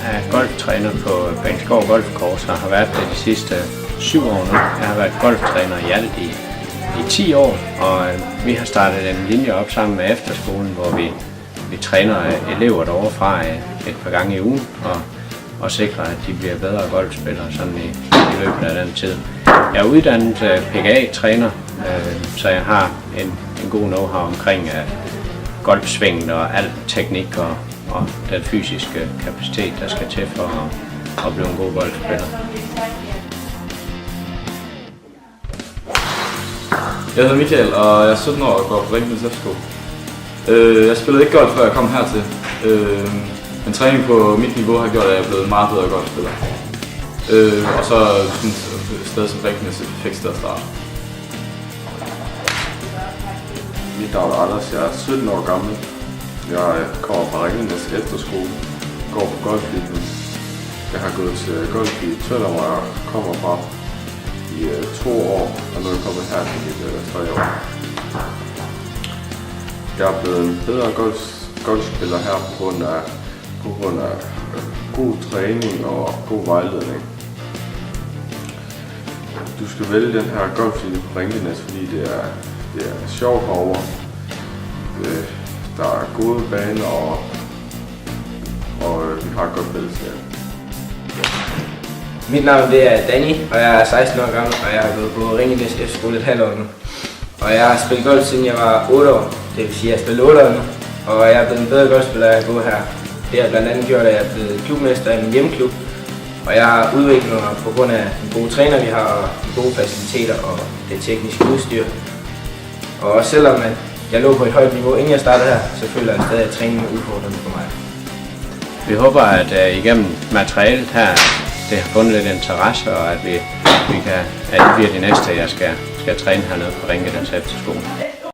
er golftræner på Bækskov Golfkurs og har været det de sidste 7 år nu. Jeg har været golftræner i alt i 10 år, og vi har startet en linje op sammen med efterskolen, hvor vi træner elever derovre fra et par gange i ugen og sikrer, at de bliver bedre golfspillere sådan i løbet af den tid. Jeg er uddannet PGA-træner, så jeg har en god know-how omkring golfsvinget og al teknik og den fysiske kapacitet, der skal til for at blive en god golfspiller. Jeg hedder Michael, og jeg er 17 år og går på Ringkøbing Efterskole. Jeg spillede ikke golf, før jeg kom hertil. Men træning på mit niveau har gjort, at jeg er blevet en meget bedre golfspiller. Og så synes jeg et sted som Ringkøbing er et perfekt sted at starte. Mit navn er Anders, jeg er 17 år gammel. Jeg kommer fra Ringkøbing Efterskole, går på golflinjen. Jeg har gået til golf i Tønder, hvor jeg kommer fra i 2 år, og nu er jeg kommet her til mit 3. år. Jeg er blevet en bedre golfspiller her på grund af god træning og god vejledning. Du skal vælge den her golflinje på Ringkøbing, fordi det er sjovt herovre. Der er gode baner, og vi har et godt fællesskab. Mit navn det er Danny, og jeg er 16 år gammel, og jeg har gået på Ringkøbing Efterskole et halvt år nu. Og jeg har spillet golf siden jeg var 8 år, det vil sige at jeg har spillet 8 år nu. Og jeg er blevet en bedre golfspiller af at gå her. Det har blandt andet gjort, at jeg er blevet klubmester i min hjemmeklub. Og jeg har udviklet mig på grund af den gode træner, vi har, og de gode faciliteter og det tekniske udstyr. Og selvom jeg lå på et højt niveau, inden jeg startede her, så føler jeg stadig, at træningen er udfordrende for mig. Vi håber, at igennem materialet her, det har fundet lidt interesse, og at vi bliver de næste, jeg skal træne hernede på Ringkøbing Efterskole.